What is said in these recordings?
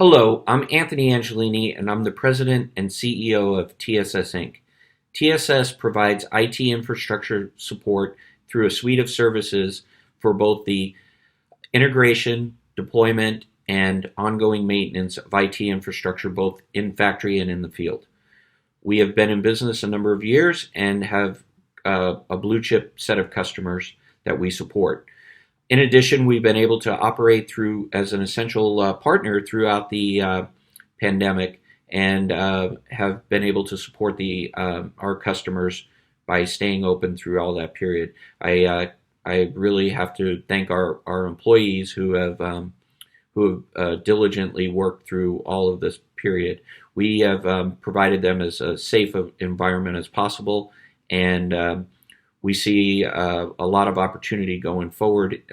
Hello, I'm Anthony Angelini, and I'm the President and CEO of TSS Inc. TSS provides IT infrastructure support through a suite of services for both the integration, deployment, and ongoing maintenance of IT infrastructure both in factory and in the field. We have been in business a number of years and have a blue chip set of customers that we support. In addition, we've been able to operate through as an essential partner throughout the pandemic and have been able to support our customers by staying open through all that period. I really have to thank our employees who have diligently worked through all of this period. We have provided them as a safe environment as possible, and we see a lot of opportunity going forward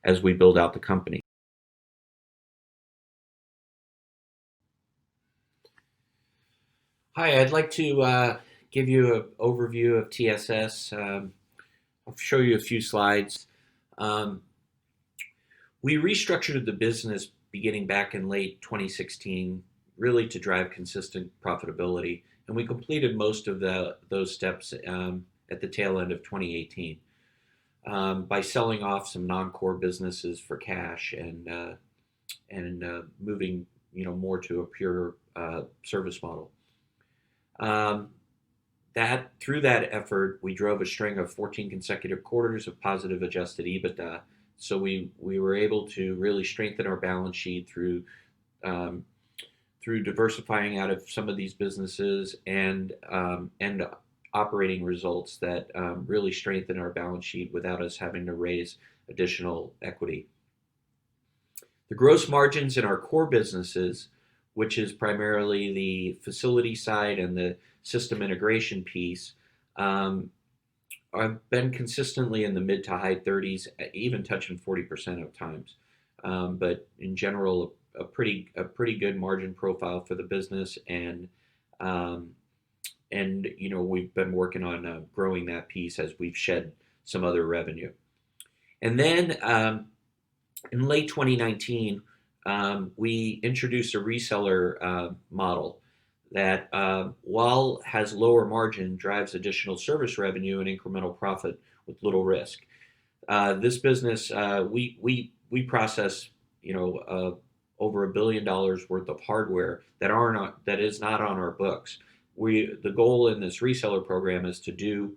as we build out the company. Hi, I'd like to give you an overview of TSS. I'll show you a few slides. Um, we restructured the business beginning back in late 2016, really to drive consistent profitability, and we completed most of those steps at the tail end of 2018 by selling off some non-core businesses for cash and moving more to a pure service model. Um, that through that effort, we drove a string of 14 consecutive quarters of positive adjusted EBITDA. So we were able to really strengthen our balance sheet um, through diversifying out of some of these businesses and operating results that really strengthen our balance sheet without us having to raise additional equity. The gross margins in our core businesses, which is primarily the facility side and the system integration piece, um, have been consistently in the mid to high 30s, even touching 40% of times. But in general, a pretty good margin profile for the business, um, and we've been working on growing that piece as we've shed some other revenue. And then in late 2019, we introduced a reseller model that, while has lower margin, drives additional service revenue and incremental profit with little risk. This business, we process, over $1 billion worth of hardware that is not on our books. The goal in this reseller program is to do,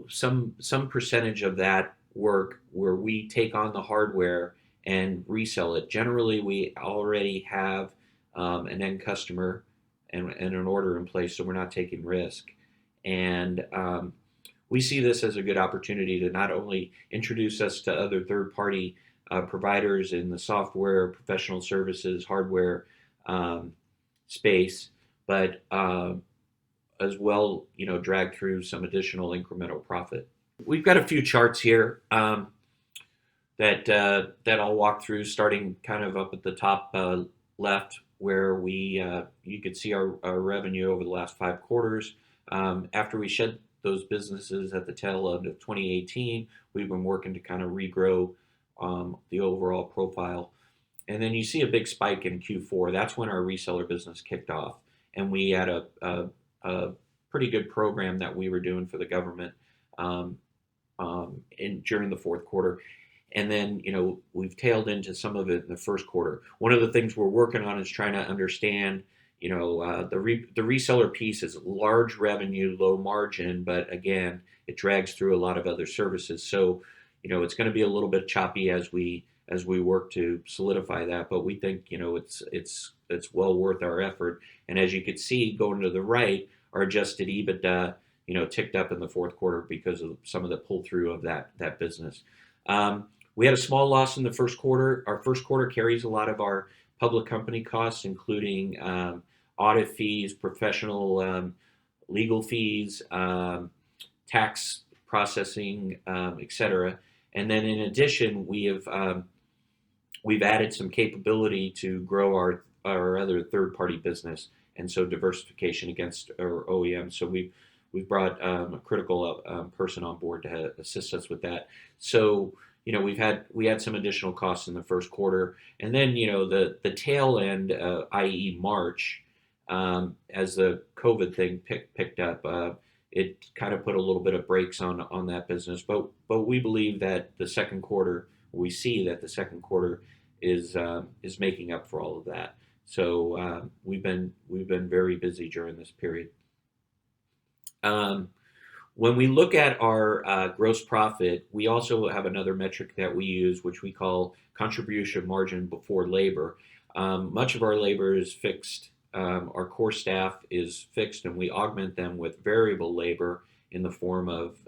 some percentage of that work where we take on the hardware and resell it. Generally, we already have an end customer and an order in place, so we're not taking risk. And we see this as a good opportunity to not only introduce us to other third-party providers in the software, professional services, hardware space, but as well, drag through some additional incremental profit. We've got a few charts here that I'll walk through, starting kind of up at the top left, where you could see our revenue over the last 5 quarters. After we shed those businesses at the tail end of 2018, we've been working to kind of regrow the overall profile. And then you see a big spike in Q4. That's when our reseller business kicked off, and we had a pretty good program that we were doing for the government during the fourth quarter. And then, we've tailed into some of it in the first quarter. One of the things we're working on is trying to understand, the reseller piece is large revenue, low margin, but again, it drags through a lot of other services. So, it's going to be a little bit choppy as we work to solidify that, but we think, it's well worth our effort. And as you can see, going to the right, our adjusted EBITDA, ticked up in the fourth quarter because of some of the pull through of that business. We had a small loss in the first quarter. Our first quarter carries a lot of our public company costs, including audit fees, professional legal fees, tax processing, etc. And then in addition, we've added some capability to grow our other third-party business, and so diversification against our OEM. So we've brought a critical person on board to assist us with that. So we had some additional costs in the first quarter, and then the tail end, i.e. March, as the COVID thing picked up, it kind of put a little bit of brakes on that business. But we believe that the second quarter, we see that the second quarter is making up for all of that. So we've been very busy during this period. Um, when we look at our gross profit, we also have another metric that we use, which we call contribution margin before labor. Much of our labor is fixed. Our core staff is fixed, and we augment them with variable labor in the form of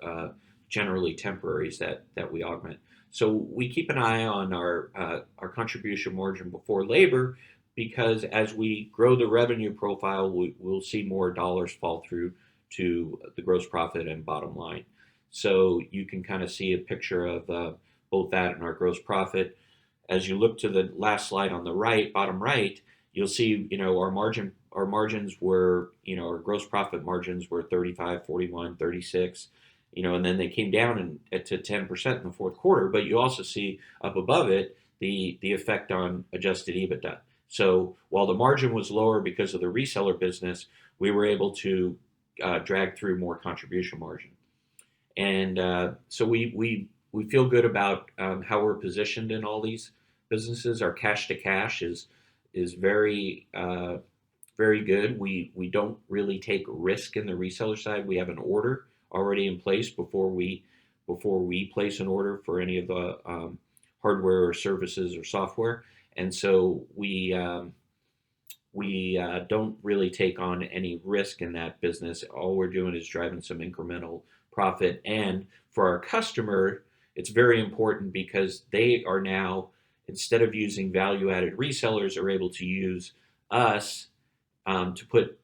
generally temporaries that we augment. So we keep an eye on our contribution margin before labor, because as we grow the revenue profile, we'll see more dollars fall through to the gross profit and bottom line. So you can kind of see a picture of both that and our gross profit. As you look to the last slide on the right, bottom right, you'll see, our margins were, our gross profit margins were 35, 41, 36, and then they came down to 10% in the fourth quarter. But you also see up above it the effect on adjusted EBITDA. So while the margin was lower because of the reseller business, we were able to drag through more contribution margin. And so we feel good about how we're positioned in all these businesses. Our cash to cash is very very good. We don't really take risk in the reseller side. We have an order already in place before we place an order for any of the hardware or services or software, and so we don't really take on any risk in that business. All we're doing is driving some incremental profit. And for our customer, it's very important because they are now, instead of using value-added resellers, are able to use us to put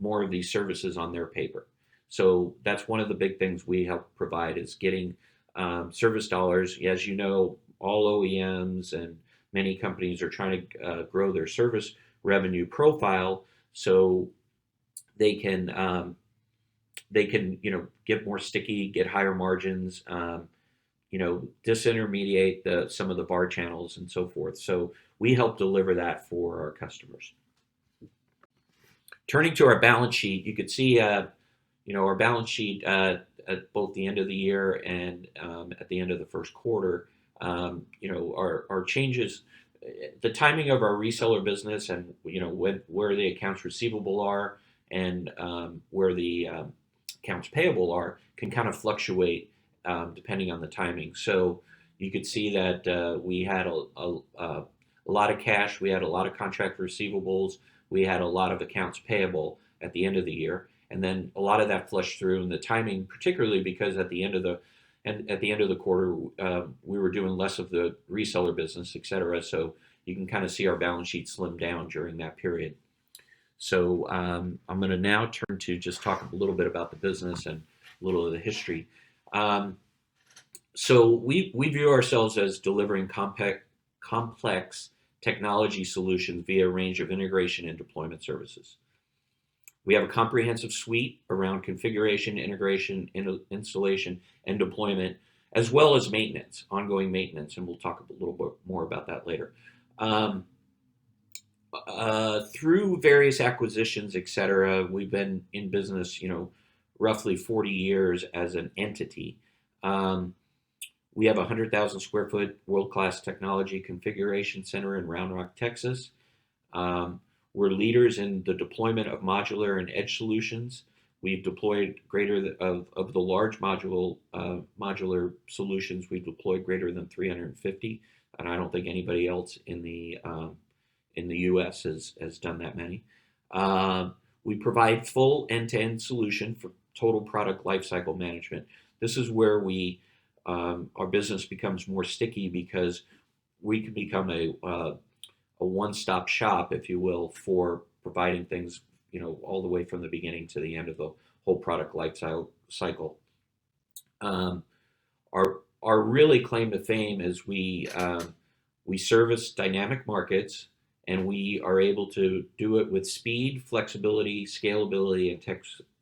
more of these services on their paper. So that's one of the big things we help provide, is getting service dollars. As you know, all OEMs and many companies are trying to grow their service revenue profile so they can get more sticky, get higher margins, disintermediate some of the VAR channels and so forth. So we help deliver that for our customers. Turning to our balance sheet, you could see our balance sheet at both the end of the year and at the end of the first quarter. Our changes, the timing of our reseller business, and where the accounts receivable are and where the accounts payable are, can kind of fluctuate depending on the timing. So you could see that we had a lot of cash, we had a lot of contract receivables, we had a lot of accounts payable at the end of the year, and then a lot of that flushed through in the timing, particularly because at the end of the quarter, we were doing less of the reseller business, et cetera. So you can kind of see our balance sheet slim down during that period. So I'm going to now turn to just talk a little bit about the business and a little of the history. So we view ourselves as delivering complex technology solutions via a range of integration and deployment services. We have a comprehensive suite around configuration, integration, installation, and deployment, as well as maintenance, ongoing maintenance, and we'll talk a little bit more about that later. Through various acquisitions, et cetera, we've been in business, roughly 40 years as an entity. We have a 100,000 square foot world-class technology configuration center in Round Rock, Texas. We're leaders in the deployment of modular and edge solutions. We've deployed of the large modular solutions. We've deployed greater than 350, and I don't think anybody else in the U.S. has done that many. We provide full end-to-end solution for total product lifecycle management. This is where our business becomes more sticky, because we can become a one-stop shop, if you will, for providing things, all the way from the beginning to the end of the whole product life cycle. Our really claim to fame is we service dynamic markets, and we are able to do it with speed, flexibility, scalability, and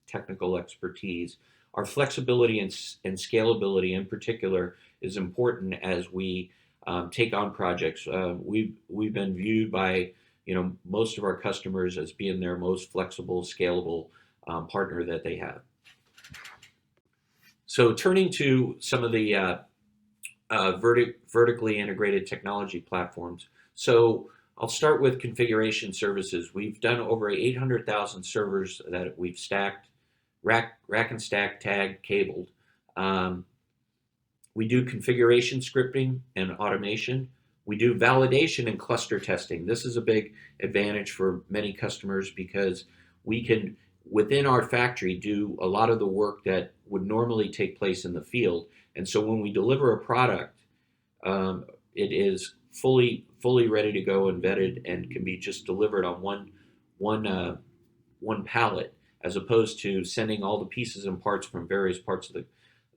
technical expertise. our flexibility and scalability in particular is important as we take on projects. We've been viewed by most of our customers as being their most flexible, scalable partner that they have. So turning to some of the vertically integrated technology platforms. So I'll start with configuration services. We've done over 800,000 servers that we've stacked, rack and stack, tagged, cabled. We do configuration scripting and automation. We do validation and cluster testing. This is a big advantage for many customers because we can, within our factory, do a lot of the work that would normally take place in the field. And so when we deliver a product, it is fully ready to go and vetted and can be just delivered on one pallet, as opposed to sending all the pieces and parts from various parts of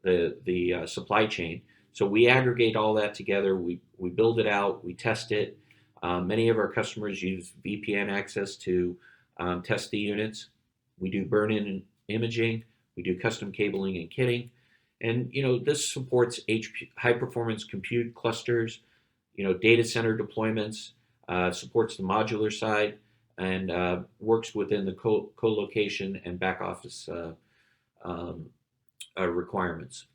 the supply chain. So we aggregate all that together. We build it out. We test it. Many of our customers use VPN access to test the units. We do burn-in and imaging. We do custom cabling and kitting. And this supports high-performance compute clusters, data center deployments, supports the modular side, and works within the co-location and back office requirements.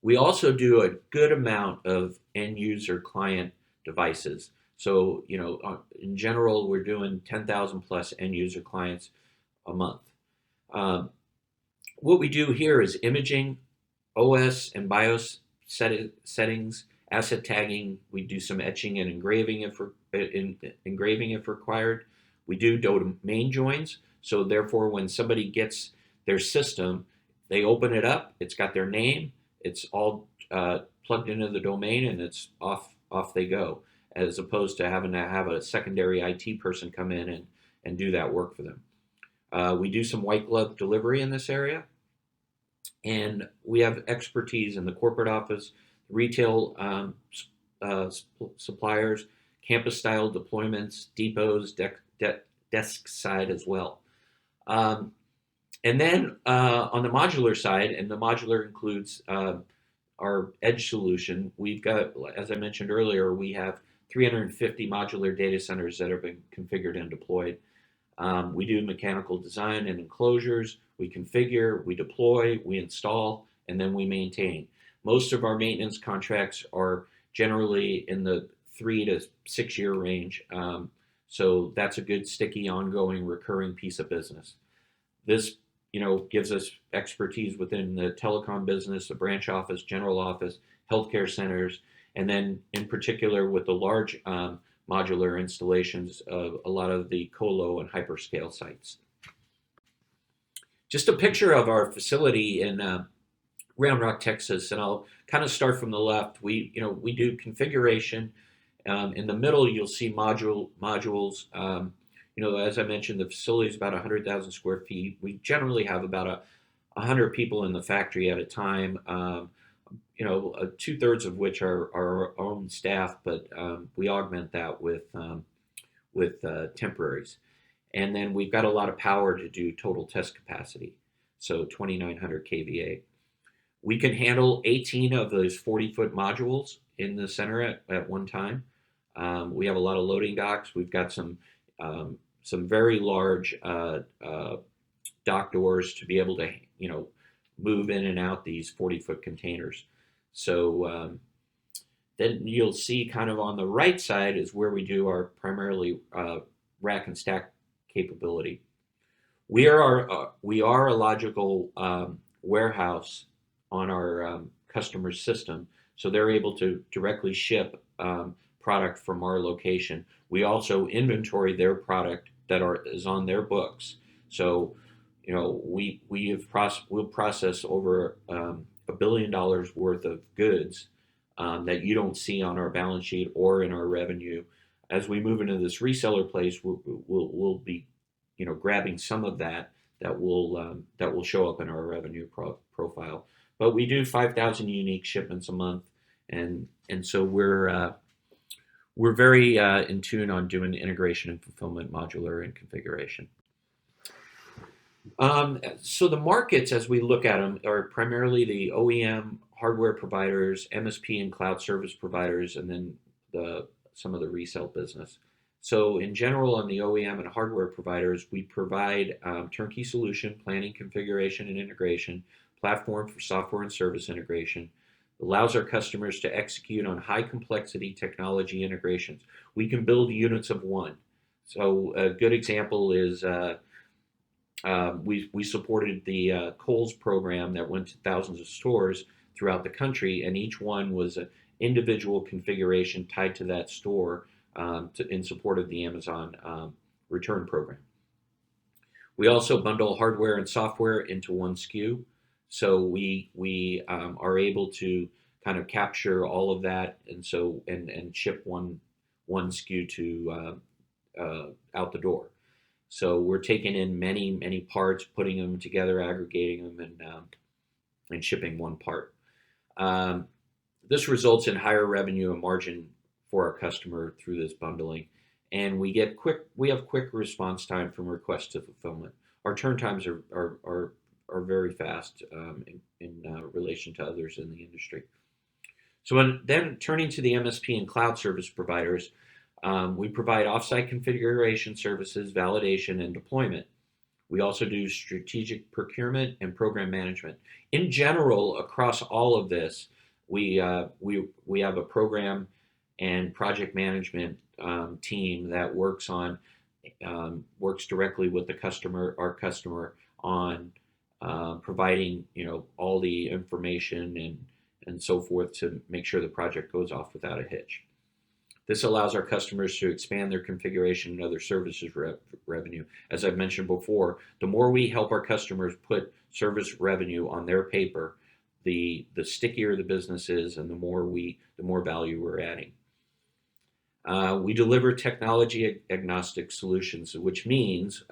We also do a good amount of end-user client devices. So, in general, we're doing 10,000 plus end-user clients a month. What we do here is imaging, OS and BIOS settings, asset tagging. We do some etching and engraving if required. We do domain joins. So therefore, when somebody gets their system, they open it up. It's got their name. It's all plugged into the domain, and it's off they go, as opposed to having to have a secondary IT person come in and do that work for them. We do some white glove delivery in this area, and we have expertise in the corporate office, retail suppliers, campus style deployments, depots, desk side as well. And then on the modular side, and the modular includes our edge solution, we've got, as I mentioned earlier, we have 350 modular data centers that have been configured and deployed. We do mechanical design and enclosures. We configure, we deploy, we install, and then we maintain. Most of our maintenance contracts are generally in the 3 to 6 year range. So that's a good, sticky, ongoing, recurring piece of business. This, gives us expertise within the telecom business, the branch office, general office, healthcare centers, and then in particular with the large modular installations of a lot of the colo and hyperscale sites. Just a picture of our facility in Round Rock, Texas, and I'll kind of start from the left. We do configuration. In the middle, you'll see modules. As I mentioned, the facility is about 100,000 square feet. We generally have about 100 people in the factory at a time. 2/3 of which are our own staff, but we augment that with temporaries. And then we've got a lot of power to do total test capacity, so 2,900 kVA. We can handle 18 of those 40-foot modules in the center at one time. We have a lot of loading docks. We've got some very large dock doors to be able to, move in and out these 40-foot containers. So then you'll see kind of on the right side is where we do our primarily rack and stack capability. We are a logical warehouse on our customer's system, so they're able to directly ship product from our location. We also inventory their product that is on their books. So, we'll process over $1 billion worth of goods that you don't see on our balance sheet or in our revenue. As we move into this reseller place, we'll be, grabbing some of that will show up in our revenue profile. But we do 5,000 unique shipments a month, and so we're very in tune on doing integration and fulfillment, modular and configuration. So the markets, as we look at them, are primarily the OEM hardware providers, MSP and cloud service providers, and then some of the resale business. So in general, on the OEM and hardware providers, we provide turnkey solution, planning, configuration, and integration, platform for software and service integration, allows our customers to execute on high complexity technology integrations. We can build units of one. So a good example is we supported the Kohl's program that went to thousands of stores throughout the country, and each one was an individual configuration tied to that store in support of the Amazon return program. We also bundle hardware and software into one SKU, so we are able to kind of capture all of that, and ship one SKU to out the door. So we're taking in many parts, putting them together, aggregating them, and shipping one part. Um, this results in higher revenue and margin for our customer through this bundling, and we have quick response time from request to fulfillment. Our turn times are very fast in relation to others in the industry. Then turning to the MSP and cloud service providers, we provide offsite configuration services, validation, and deployment. We also do strategic procurement and program management. In general, across all of this, we have a program and project management team that works directly with our customer, on providing all the information and so forth to make sure the project goes off without a hitch. This allows our customers to expand their configuration and other services revenue. As I've mentioned before, the more we help our customers put service revenue on their paper, the stickier the business is, and the more value we're adding. We deliver technology agnostic solutions, which means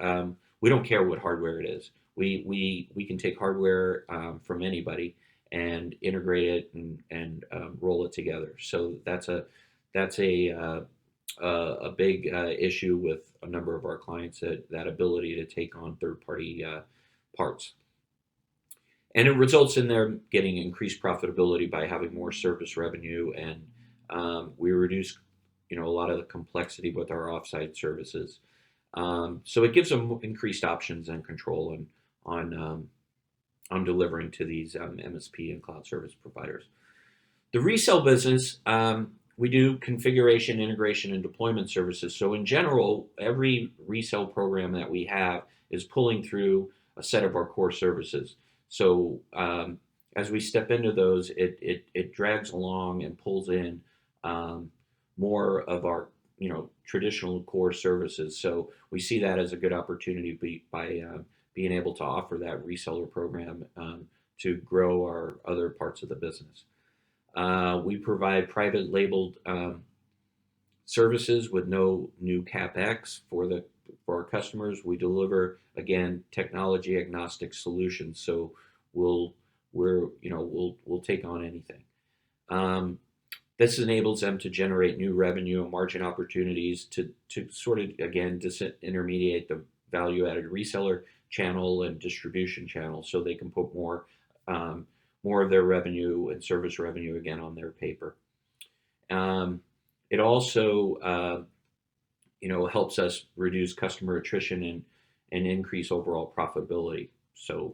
we don't care what hardware it is. We can take hardware from anybody and integrate it and roll it together. So that's a big issue with a number of our clients, that ability to take on third-party parts. And it results in them getting increased profitability by having more service revenue, and we reduce a lot of the complexity with our offsite services. So it gives them increased options and control on delivering to these MSP and cloud service providers. The resale business, we do configuration, integration, and deployment services. So in general, every resale program that we have is pulling through a set of our core services. So as we step into those, it drags along and pulls in more of our traditional core services. So we see that as a good opportunity by being able to offer that reseller program to grow our other parts of the business. We provide private labeled services with no new CapEx for our customers. We deliver, again, technology agnostic solutions, so we'll take on anything. This enables them to generate new revenue and margin opportunities to sort of, again, disintermediate the value-added reseller channel and distribution channel, so they can put more of their revenue and service revenue again on their paper. It also helps us reduce customer attrition and increase overall profitability. So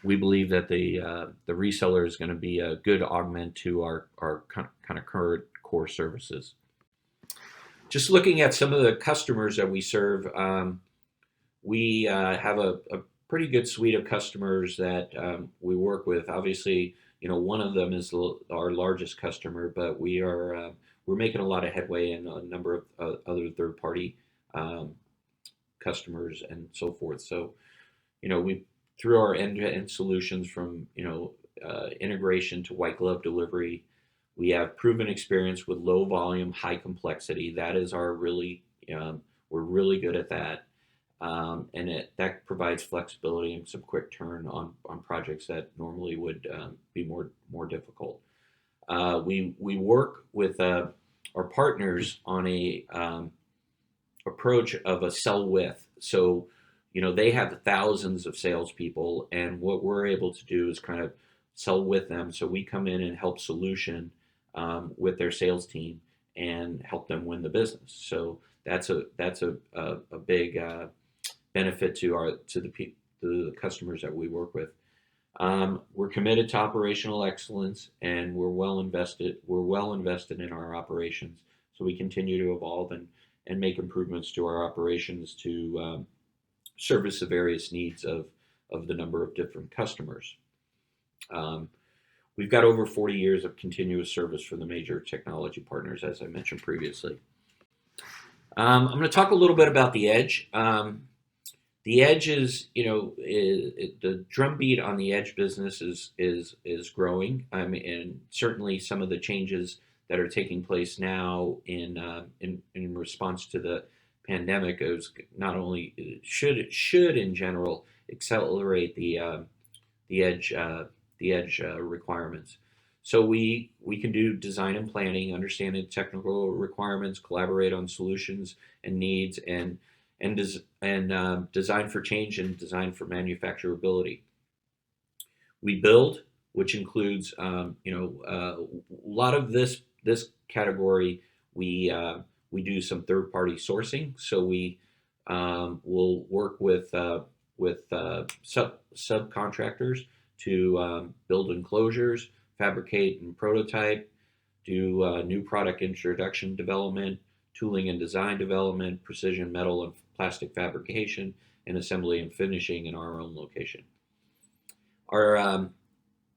we believe that the reseller is going to be a good augment to our kind of current core services. Just looking at some of the customers that we serve, we have a pretty good suite of customers that we work with. Obviously, one of them is our largest customer, but we're making a lot of headway in a number of other third-party customers and so forth. So, we through our end-to-end solutions, from integration to white glove delivery, we have proven experience with low volume, high complexity. That is our we're really good at that. And that provides flexibility and some quick turn on projects that normally would be more difficult. We work with our partners on a approach of a sell with. So they have thousands of salespeople, and what we're able to do is kind of sell with them. So we come in and help solution with their sales team and help them win the business. So that's a big benefit to the customers that we work with. We're committed to operational excellence, and we're well invested. We're well invested in our operations, so we continue to evolve and make improvements to our operations to service the various needs of the number of different customers. Um, we've got over 40 years of continuous service for the major technology partners, as I mentioned previously. I'm going to talk a little bit about the edge. The edge is, the drumbeat on the edge business is growing. And certainly some of the changes that are taking place now in response to the pandemic is not only should in general accelerate the edge requirements. So we can do design and planning, understand the technical requirements, collaborate on solutions and needs, and design for change and design for manufacturability. We build, which includes a lot of this category. We do some third party sourcing, so we will work with subcontractors to build enclosures, fabricate and prototype, do new product introduction development, tooling and design development, precision metal and plastic fabrication, and assembly and finishing in our own location. Our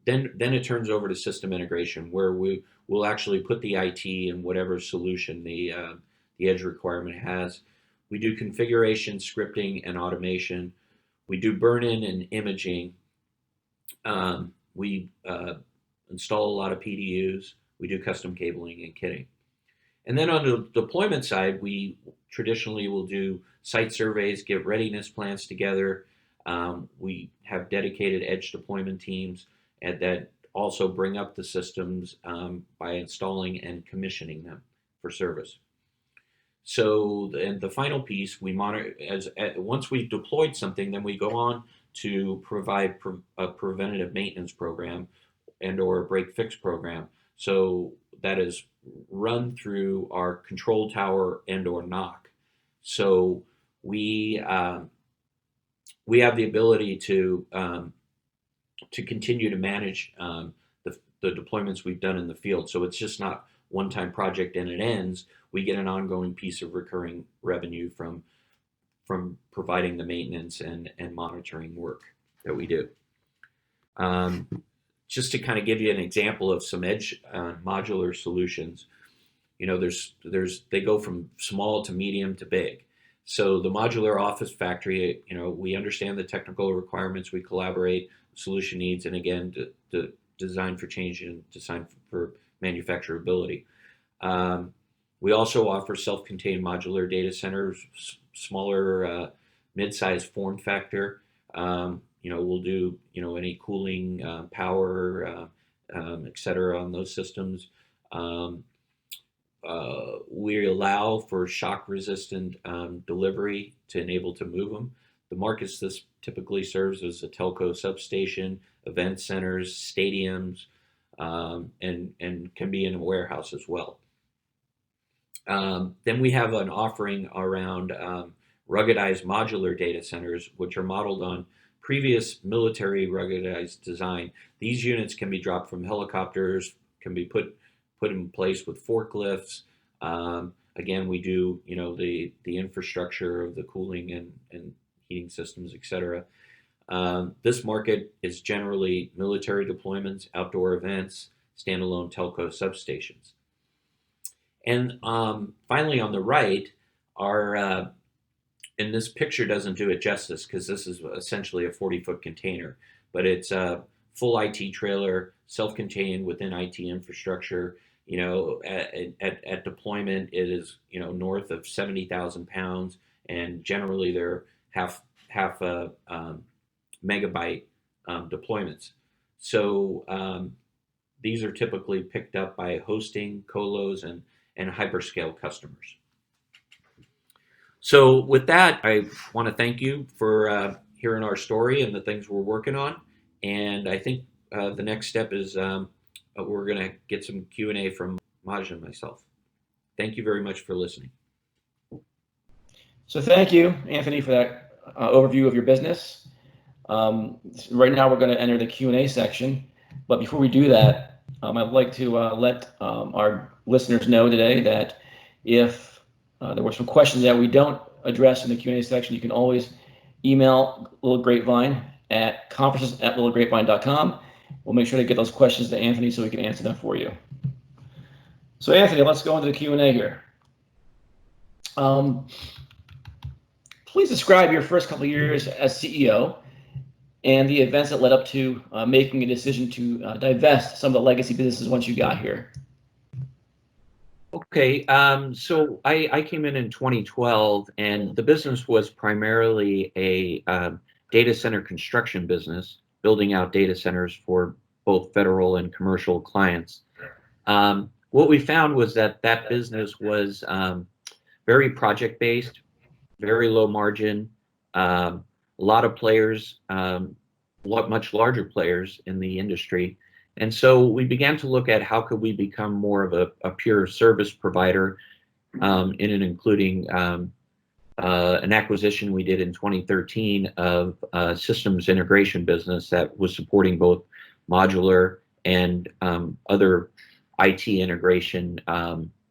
then it turns over to system integration, where we will actually put the IT in whatever solution the edge requirement has. We do configuration, scripting, and automation. We do burn-in and imaging. We install a lot of PDUs. We do custom cabling and kitting. And then on the deployment side, we traditionally will do site surveys, get readiness plans together. We have dedicated edge deployment teams that also bring up the systems by installing and commissioning them for service. So, and the final piece, we monitor once we've deployed something, then we go on to provide a preventative maintenance program and/or a break fix program. So that is run through our control tower and/or NOC. So we have the ability to continue to manage the deployments we've done in the field. So it's just not one-time project and it ends. We get an ongoing piece of recurring revenue from providing the maintenance and monitoring work that we do. Just to kind of give you an example of some edge modular solutions, they go from small to medium to big. So the modular office factory, we understand the technical requirements, we collaborate, solution needs, and again, to design for change and design for manufacturability. We also offer self-contained modular data centers, smaller, mid-sized form factor. We'll do, any cooling, power, et cetera on those systems. We allow for shock-resistant delivery to enable to move them. The markets this typically serves as a telco substation, event centers, stadiums, and can be in a warehouse as well. Then we have an offering around ruggedized modular data centers, which are modeled on previous military ruggedized design. These units can be dropped from helicopters, can be put in place with forklifts. Again, we do, the infrastructure of the cooling and heating systems, et cetera. This market is generally military deployments, outdoor events, standalone telco substations. And finally, on the right, and this picture doesn't do it justice because this is essentially a 40-foot container, but it's a full IT trailer, self-contained within IT infrastructure. At deployment, it is north of 70,000 pounds, and generally they're half a megabyte deployments. So these are typically picked up by hosting, colos, and hyperscale customers. So with that, I want to thank you for hearing our story and the things we're working on. And I think the next step is we're going to get some Q&A from Maj and myself. Thank you very much for listening. So thank you, Anthony, for that overview of your business. Right now we're going to enter the Q&A section, but before we do that, I'd like to let our listeners know today that if there were some questions that we don't address in the Q&A section, you can always email Little Grapevine at conferences@littlegrapevine.com. We'll make sure to get those questions to Anthony so we can answer them for you. So Anthony, let's go into the Q&A here. Please describe your first couple of years as CEO and the events that led up to making a decision to divest some of the legacy businesses once you got here. Okay, so I came in 2012, and the business was primarily a data center construction business, building out data centers for both federal and commercial clients. What we found was that that business was very project-based, very low margin, a lot of players, much larger players in the industry. And so we began to look at how could we become more of a pure service provider, including an acquisition we did in 2013 of a systems integration business that was supporting both modular and other IT integration,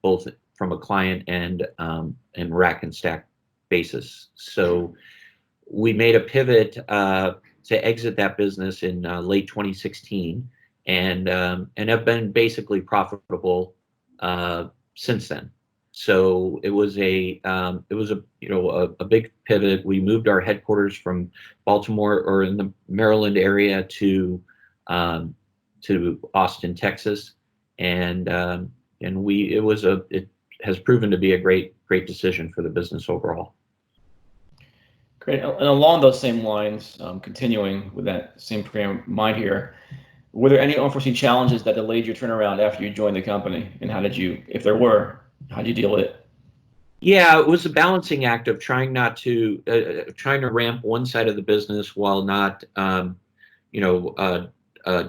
both from a client and rack and stack basis. So we made a pivot to exit that business in late 2016, and have been basically profitable since then. So it was a big pivot. We moved our headquarters from Baltimore or in the Maryland area to Austin, Texas, and it has proven to be a great decision for the business overall. Great. And along those same lines, continuing with that same frame of mind here, were there any unforeseen challenges that delayed your turnaround after you joined the company? And how did you, if there were, how did you deal with it? Yeah, it was a balancing act of trying to ramp one side of the business while not,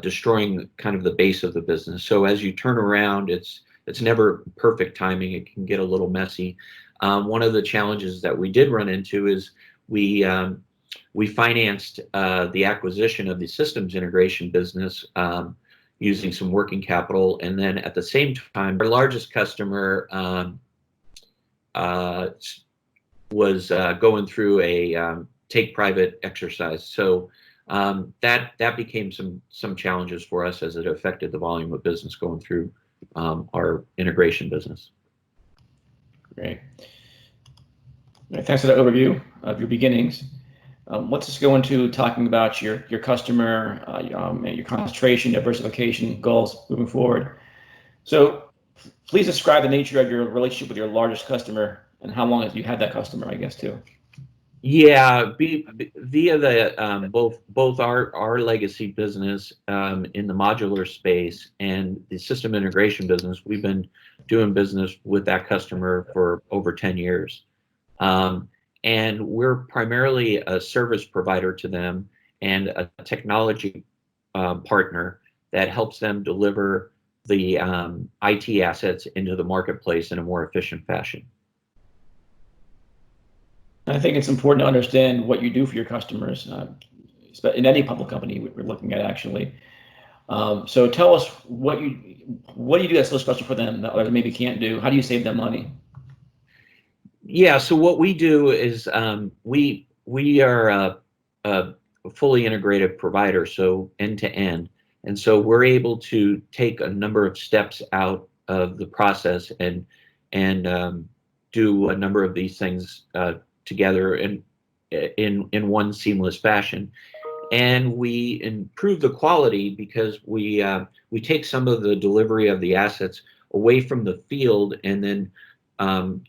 destroying kind of the base of the business. So as you turn around, it's never perfect timing. It can get a little messy. One of the challenges that we did run into is we financed the acquisition of the systems integration business using some working capital, and then at the same time, our largest customer was going through a take private exercise. So that became some challenges for us as it affected the volume of business going through our integration business. Great. Thanks for that overview of your beginnings. Let's just go into talking about your customer, your concentration, diversification goals moving forward. So please describe the nature of your relationship with your largest customer and how long have you had that customer, I guess, too. Yeah, via the both our legacy business in the modular space and the system integration business, we've been doing business with that customer for over 10 years. And we're primarily a service provider to them and a technology partner that helps them deliver the IT assets into the marketplace in a more efficient fashion. I think it's important to understand what you do for your customers, in any public company we're looking at, actually. So tell us what do you do that's so special for them that others maybe can't do? How do you save them money? Yeah, so what we do is we are a fully integrated provider, so end to end, and so we're able to take a number of steps out of the process and do a number of these things together in one seamless fashion, and we improve the quality because we take some of the delivery of the assets away from the field and then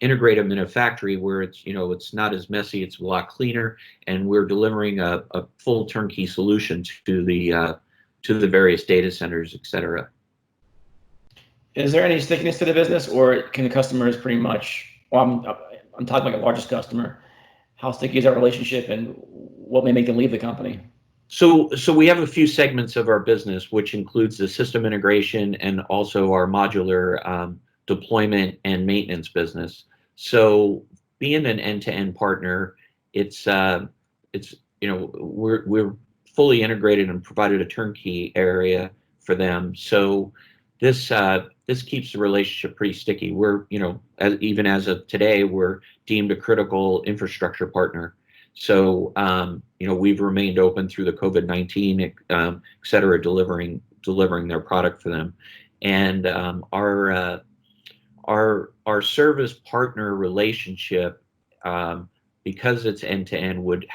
integrate them in a factory where it's not as messy, it's a lot cleaner, and we're delivering a full turnkey solution to the various data centers, et cetera. Is there any stickiness to the business, or can the customers pretty much? Well, I'm talking about your largest customer. How sticky is that relationship, and what may make them leave the company? So we have a few segments of our business, which includes the system integration and also our modular deployment and maintenance business. So being an end-to-end partner, it's we're fully integrated and provided a turnkey area for them. So this keeps the relationship pretty sticky. We're even as of today, we're deemed a critical infrastructure partner. So we've remained open through the COVID-19, et cetera, delivering their product for them, and our service partner relationship, because it's end to end, would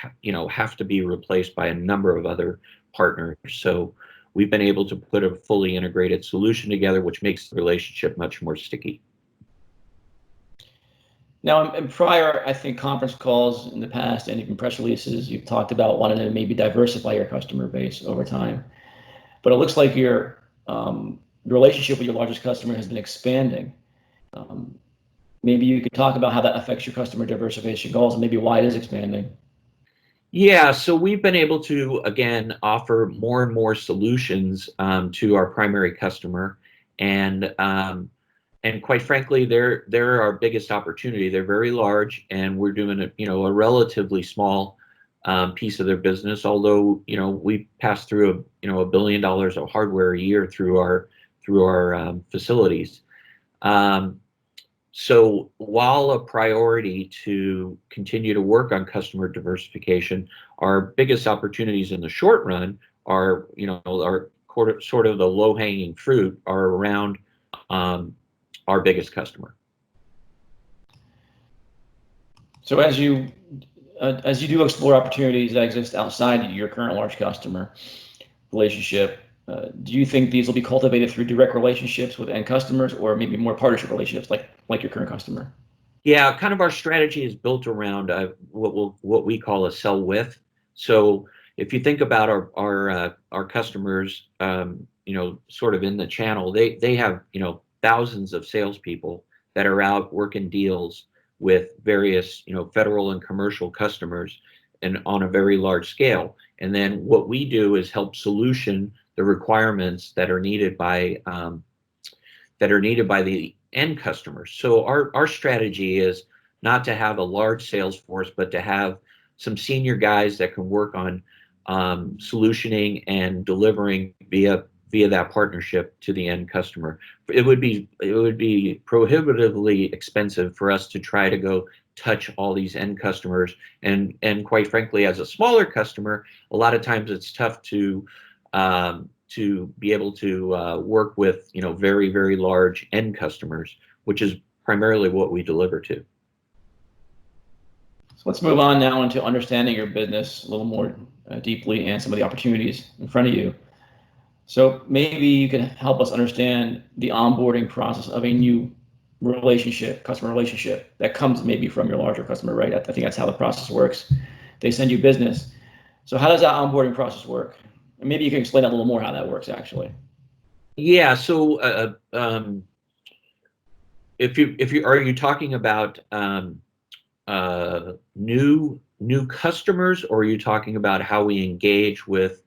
have to be replaced by a number of other partners. So we've been able to put a fully integrated solution together, which makes the relationship much more sticky. Now, in prior, I think, conference calls in the past and even press releases, you've talked about wanting to maybe diversify your customer base over time. But it looks like your relationship with your largest customer has been expanding. Maybe you could talk about how that affects your customer diversification goals and maybe why it is expanding. Yeah, so we've been able to, again, offer more and more solutions to our primary customer, and quite frankly, they're our biggest opportunity. They're very large, and we're doing a relatively small piece of their business. Although we pass through $1 billion of hardware a year through our facilities. So while a priority to continue to work on customer diversification, our biggest opportunities in the short run are sort of the low-hanging fruit are around our biggest customer. So as you do explore opportunities that exist outside your current large customer relationship, do you think these will be cultivated through direct relationships with end customers, or maybe more partnership relationships like your current customer? Yeah, kind of our strategy is built around what we call a sell with. So if you think about our customers, sort of in the channel, they have thousands of salespeople that are out working deals with various federal and commercial customers, and on a very large scale. And then what we do is help solution the requirements that are needed by the end customers. So our strategy is not to have a large sales force, but to have some senior guys that can work on solutioning and delivering via that partnership to the end customer. It would be prohibitively expensive for us to try to go touch all these end customers, and quite frankly, as a smaller customer, a lot of times it's tough to be able to work with very, very large end customers, which is primarily what we deliver to. So let's move on now into understanding your business a little more deeply and some of the opportunities in front of you. So maybe you can help us understand the onboarding process of a new customer relationship that comes maybe from your larger customer, right? I think that's how the process works. They send you business. So how does that onboarding process work? And maybe you can explain a little more how that works, actually. Yeah. So are you talking about new customers, or are you talking about how we engage with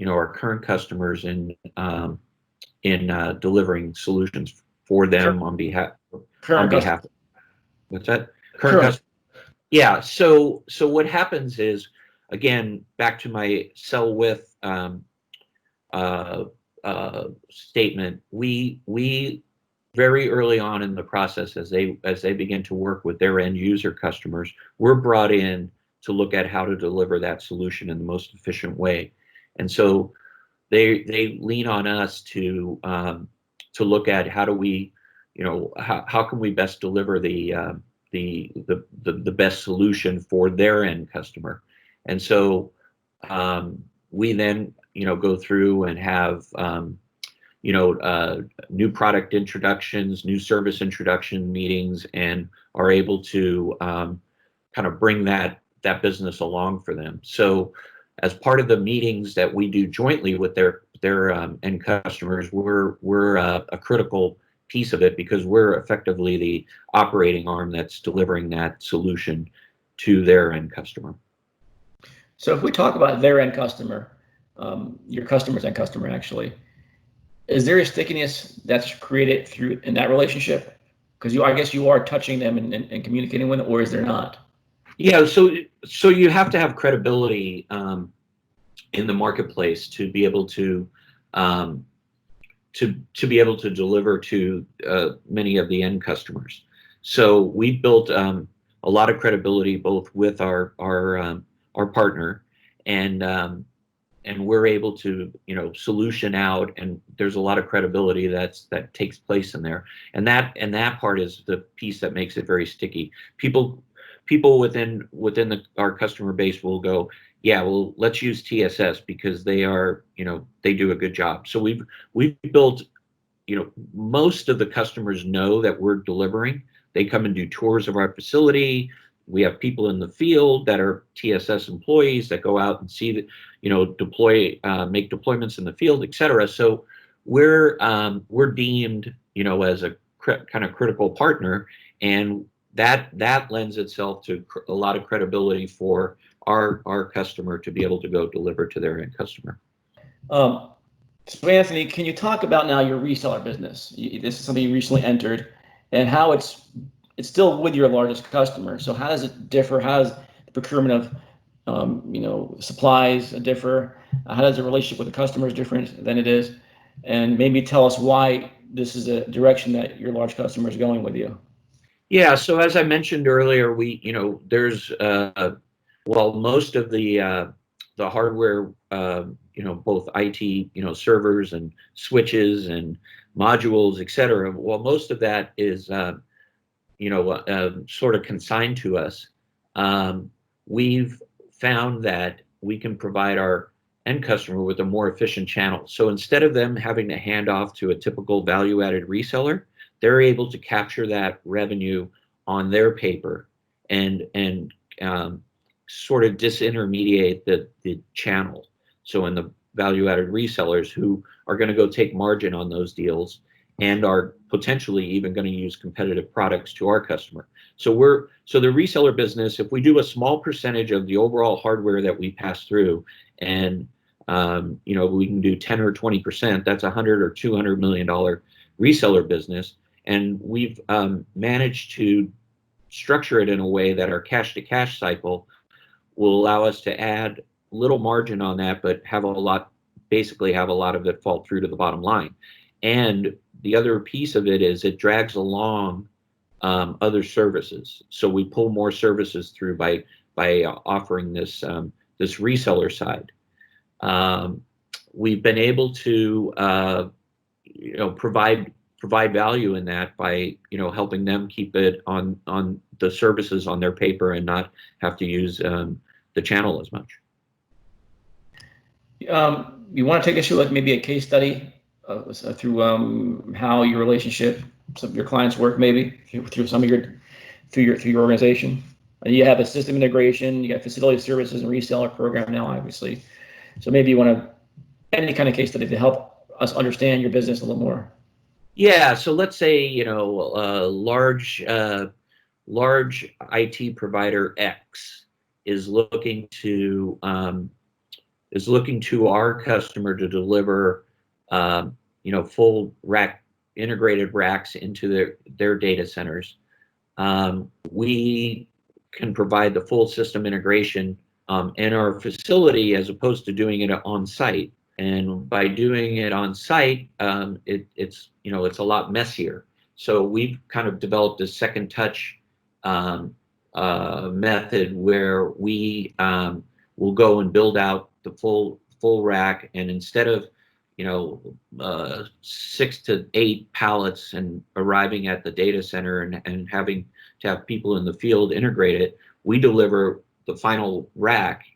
our current customers in delivering solutions for them on behalf? What's that? Current customer. Yeah. So what happens is, again, back to my sell with statement, we very early on in the process, as they begin to work with their end user customers, we're brought in to look at how to deliver that solution in the most efficient way. And so they lean on us to look at how do we, how can we best deliver the best solution for their end customer. And so we then go through and have new product introductions, new service introduction meetings, and are able to kind of bring that business along for them. So as part of the meetings that we do jointly with their end customers, we're a critical piece of it because we're effectively the operating arm that's delivering that solution to their end customer. So if we talk about their end customer, your customer's end customer actually, is there a stickiness that's created through in that relationship? Because I guess you are touching them and communicating with them, or is there not? Yeah, so you have to have credibility in the marketplace to be able to be able to deliver to many of the end customers. So we built a lot of credibility both with our partner and we're able to solution out, and there's a lot of credibility that takes place in there, and that part is the piece that makes it very sticky. People within our customer base will go, yeah, well, let's use TSS because they are, they do a good job. So we've built, most of the customers know that we're delivering. They come and do tours of our facility. We have people in the field that are TSS employees that go out and see that, make deployments in the field, et cetera. So we're deemed, as a kind of critical partner, and that lends itself to a lot of credibility for our customer to be able to go deliver to their end customer. So Anthony, can you talk about now your reseller business? This is something you recently entered, and how it's still with your largest customer. So how does it differ? How does the procurement of supplies differ? How does the relationship with the customer is different than it is? And maybe tell us why this is a direction that your large customer is going with you. Yeah. So as I mentioned earlier, there's most of the hardware, both IT, servers and switches and modules, et cetera. Well, most of that is, sort of consigned to us. We've found that we can provide our end customer with a more efficient channel. So instead of them having to hand off to a typical value-added reseller, they're able to capture that revenue on their paper and sort of disintermediate the channel. So in the value-added resellers who are going to go take margin on those deals and are potentially even going to use competitive products to our customer. So the reseller business, if we do a small percentage of the overall hardware that we pass through, and we can do 10 or 20%, that's $100 or $200 million reseller business, and we've managed to structure it in a way that our cash to cash cycle will allow us to add little margin on that, but basically have a lot of it fall through to the bottom line. And the other piece of it is it drags along other services. So we pull more services through by offering this reseller side. We've been able to provide value in that by helping them keep it on the services on their paper and not have to use the channel as much. You want to take us through like maybe a case study through how your relationship, some of your clients work, maybe through some of through your organization. You have a system integration, you got facility services and reseller program now, obviously. So maybe you want to any kind of case study to help us understand your business a little more. Yeah. So let's say a large IT provider X is looking to our customer to deliver full rack integrated racks into their data centers. We can provide the full system integration in our facility as opposed to doing it on site. And by doing it on site, it's a lot messier. So we've kind of developed a second touch method where we will go and build out the full rack, and instead of 6 to 8 pallets and arriving at the data center and having to have people in the field integrate it, we deliver the final rack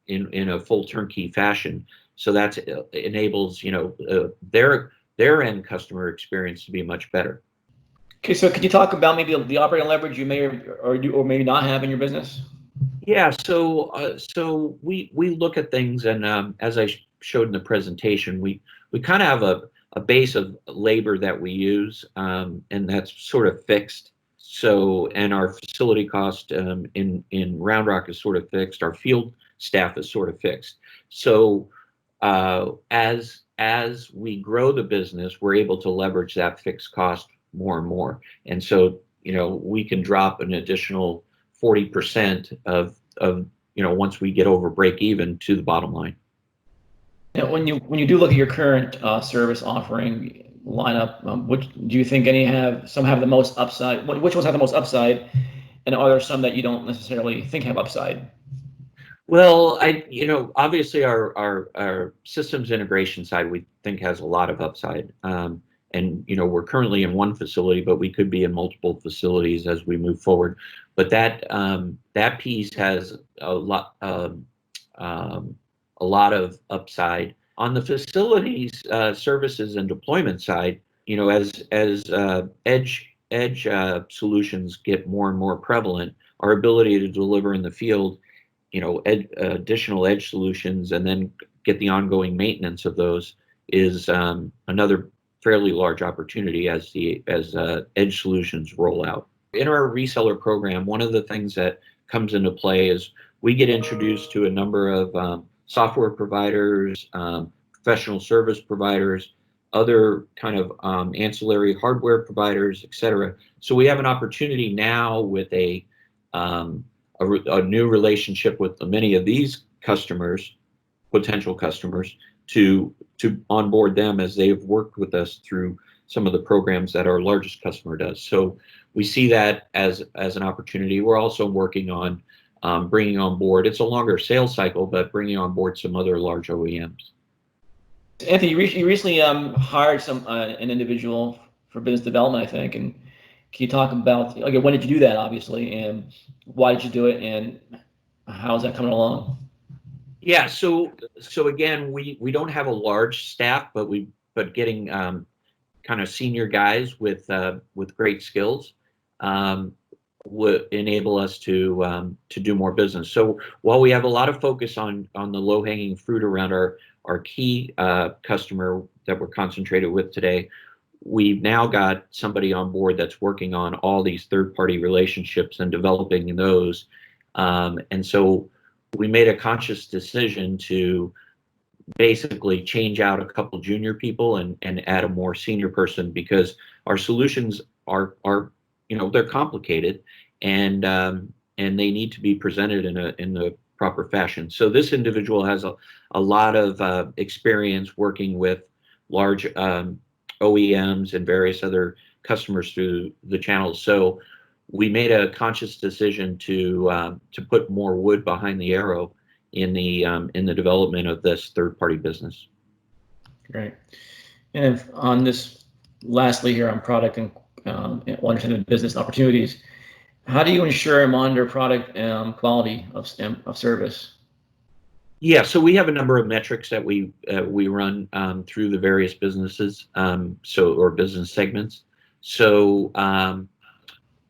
in a full turnkey fashion. So that enables their end customer experience to be much better. Okay, so can you talk about maybe the operating leverage you may or maybe not have in your business? Yeah, so we look at things, and as I showed in the presentation, we kind of have a base of labor that we use, and that's sort of fixed. So, and our facility cost in Round Rock is sort of fixed. Our field staff is sort of fixed. So, as we grow the business, we're able to leverage that fixed cost more and more. And so, we can drop an additional 40% of once we get over break even to the bottom line. Now, when you do look at your current service offering lineup, which do you think some have the most upside? Which ones have the most upside, and are there some that you don't necessarily think have upside? Well, obviously our systems integration side we think has a lot of upside, and we're currently in one facility, but we could be in multiple facilities as we move forward. But that piece has a lot of upside. On the facilities services and deployment side, as edge solutions get more and more prevalent, our ability to deliver in the field, additional edge solutions, and then get the ongoing maintenance of those is another fairly large opportunity as edge solutions roll out. In our reseller program, one of the things that comes into play is we get introduced to a number of software providers, professional service providers, other kind of ancillary hardware providers, etc. So we have an opportunity now with a new relationship with many of these customers, potential customers, to onboard them as they've worked with us through some of the programs that our largest customer does. So we see that as an opportunity. We're also working on bringing on board. It's a longer sales cycle, but bringing on board some other large OEMs. Anthony, you recently hired an individual for business development, I think, and can you talk about, again, when did you do that, obviously, and why did you do it, and how's that coming along? Yeah, so again, we don't have a large staff, but getting kind of senior guys with great skills would enable us to do more business. So while we have a lot of focus on the low-hanging fruit around our key customer that we're concentrated with today, we've now got somebody on board that's working on all these third-party relationships and developing those. And so we made a conscious decision to basically change out a couple junior people and add a more senior person, because our solutions are they're complicated and they need to be presented in the proper fashion. So this individual has a lot of experience working with large OEMs and various other customers through the channels. So we made a conscious decision to put more wood behind the arrow in the development of this third-party business. Great. And on this, lastly here on product and understanding business opportunities, how do you ensure and monitor product quality of service? Yeah, so we have a number of metrics that we run through the various businesses, or business segments. So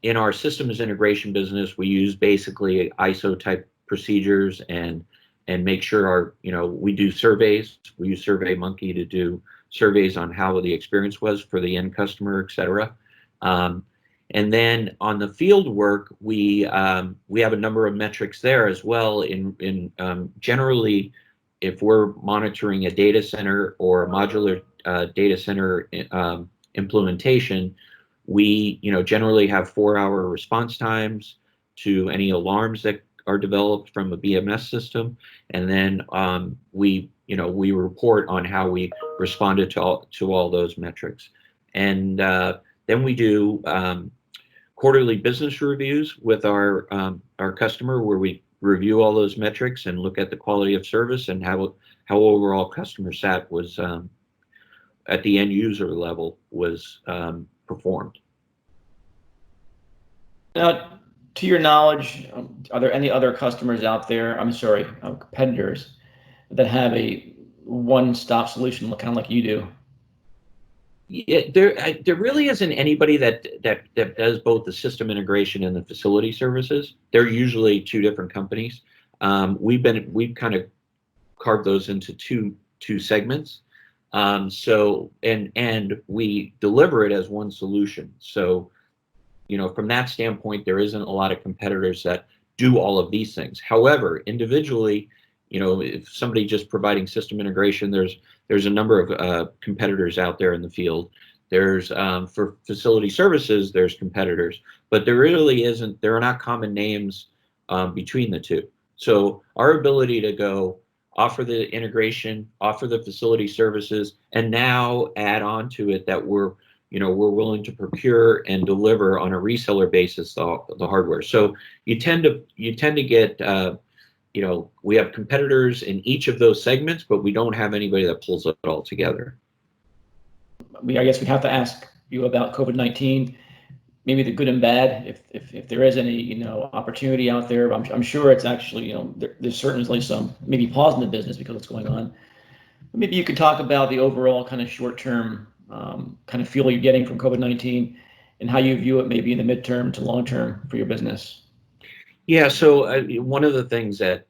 in our systems integration business, we use basically ISO type procedures and make sure we do surveys. We use SurveyMonkey to do surveys on how the experience was for the end customer, etc. And then on the field work, we have a number of metrics there as well. In generally, if we're monitoring a data center or a modular data center implementation, we generally have 4-hour response times to any alarms that are developed from a BMS system, and then we report on how we responded to all those metrics, and then we do quarterly business reviews with our customer, where we review all those metrics and look at the quality of service and how overall customer sat was at the end user level was performed. Now, to your knowledge, are there any other customers out there, competitors, that have a one-stop solution kind of like you do? Yeah, there really isn't anybody that does both the system integration and the facility services. They're usually two different companies. We've kind of carved those into two segments. And we deliver it as one solution. So, from that standpoint, there isn't a lot of competitors that do all of these things. However, individually, if somebody just providing system integration, there's a number of competitors out there in the field. There's for facility services, there's competitors, but there really isn't. There are not common names between the two. So our ability to go offer the integration, offer the facility services, and now add on to it that we're willing to procure and deliver on a reseller basis the hardware. So you tend to get we have competitors in each of those segments, but we don't have anybody that pulls it all together. I guess we have to ask you about COVID-19, maybe the good and bad, if there is any opportunity out there. I'm sure it's actually there's certainly some maybe pause in the business because of what's going on. But maybe you could talk about the overall kind of short-term kind of feel you're getting from COVID-19 and how you view it maybe in the midterm to long-term for your business. Yeah, so one of the things that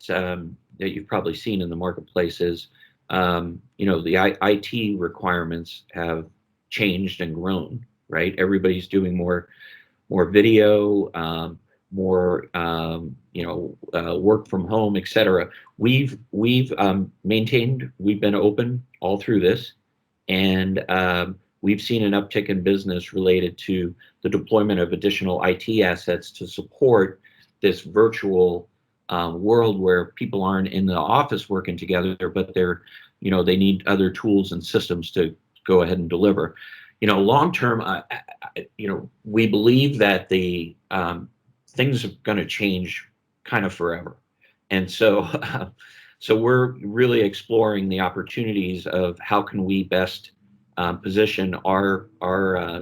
you've probably seen in the marketplace is, the IT requirements have changed and grown, right? Everybody's doing more video, more work from home, etc. We've maintained, we've been open all through this, and we've seen an uptick in business related to the deployment of additional IT assets to support this virtual world where people aren't in the office working together, but they need other tools and systems to go ahead and deliver. Long term, we believe that the things are going to change kind of forever, and so we're really exploring the opportunities of how can we best position our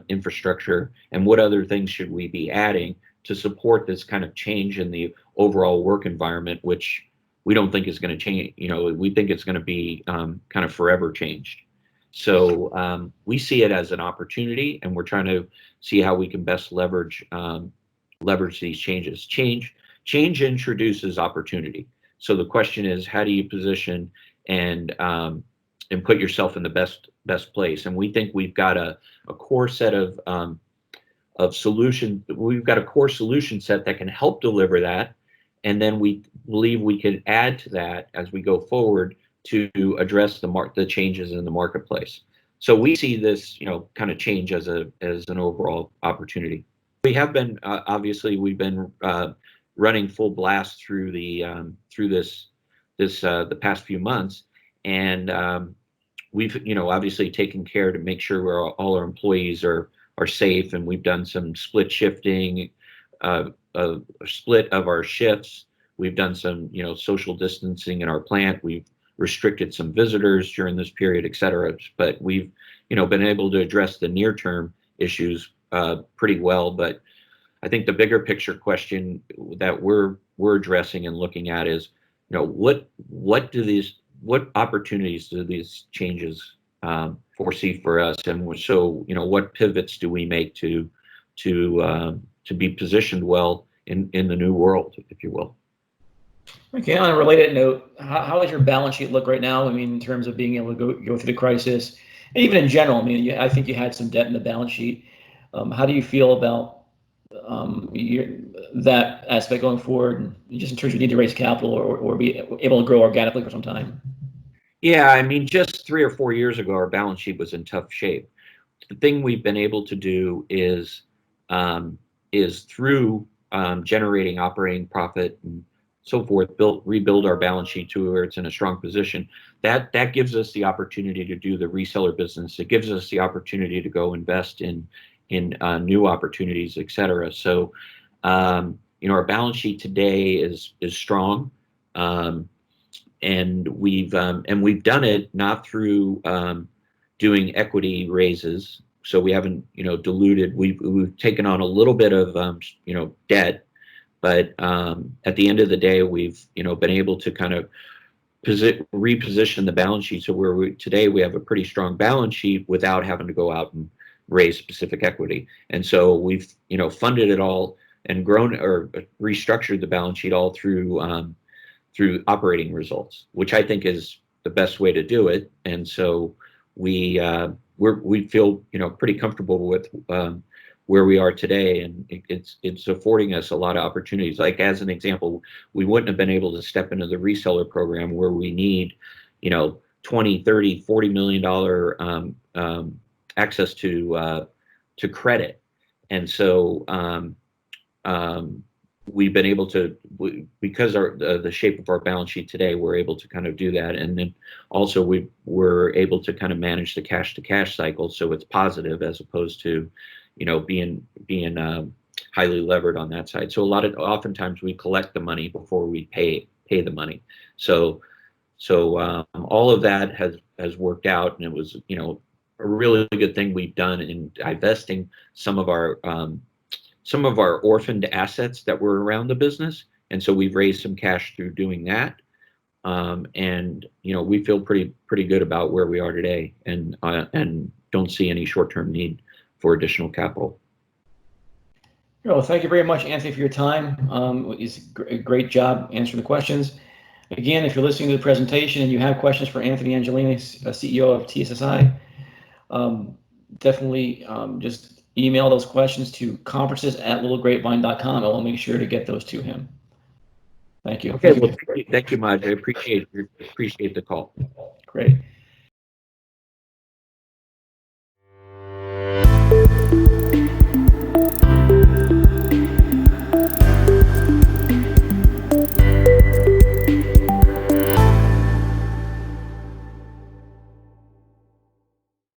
infrastructure, and what other things should we be adding to support this kind of change in the overall work environment, which we don't think is going to change. We think it's going to be kind of forever changed. So we see it as an opportunity, and we're trying to see how we can best leverage these changes. Change introduces opportunity. So the question is, how do you position and put yourself in the best place? And we think we've got a core set of solution. We've got a core solution set that can help deliver that, and then we believe we can add to that as we go forward to address the changes in the marketplace. So we see this kind of change as an overall opportunity. We have been obviously we've been running full blast through this the past few months, and we've obviously taken care to make sure all our employees are safe, and we've done some split shifting, a split of our shifts. We've done some social distancing in our plant. We've restricted some visitors during this period, et cetera. But we've been able to address the near-term issues pretty well. But I think the bigger picture question that we're addressing and looking at is, what opportunities do these changes foresee for us, and so what pivots do we make to be positioned well in the new world, if you will. Okay, on a related note, how does your balance sheet look right now? I mean, in terms of being able to go through the crisis, and even in general. I mean, I think you had some debt in the balance sheet. How do you feel about that aspect going forward, just in terms of you need to raise capital or be able to grow organically for some time? Yeah, I mean, just 3 or 4 years ago, our balance sheet was in tough shape. The thing we've been able to do is through generating operating profit and so forth, rebuild our balance sheet to where it's in a strong position. That gives us the opportunity to do the reseller business. It gives us the opportunity to go invest in new opportunities, et cetera. So, our balance sheet today is strong. And we've done it not through doing equity raises, so we haven't diluted. We've taken on a little bit of debt, but at the end of the day, we've been able to kind of reposition the balance sheet. So today we have a pretty strong balance sheet without having to go out and raise specific equity, and so we've funded it all and grown or restructured the balance sheet all through operating results, which I think is the best way to do it. And so we feel pretty comfortable with where we are today, and it's affording us a lot of opportunities. Like as an example, we wouldn't have been able to step into the reseller program where we need 20, 30, $40 million access to credit. And so we've been able to, because the shape of our balance sheet today, we're able to kind of do that. And then also we're able to kind of manage the cash to cash cycle, so it's positive as opposed to being highly levered on that side. So oftentimes we collect the money before we pay the money. So all of that has worked out, and it was a really good thing we've done in divesting some of our orphaned assets that were around the business, and so we've raised some cash through doing that. And we feel pretty good about where we are today, and don't see any short-term need for additional capital. Well, thank you very much, Anthony, for your time. It's a great job answering the questions. Again, if you're listening to the presentation and you have questions for Anthony Angelini, CEO of TSSI, definitely just email those questions to conferences@littlegrapevine.com, and we'll make sure to get those to him. Thank you. Okay, well, thank you, Maj. I appreciate the call. Great.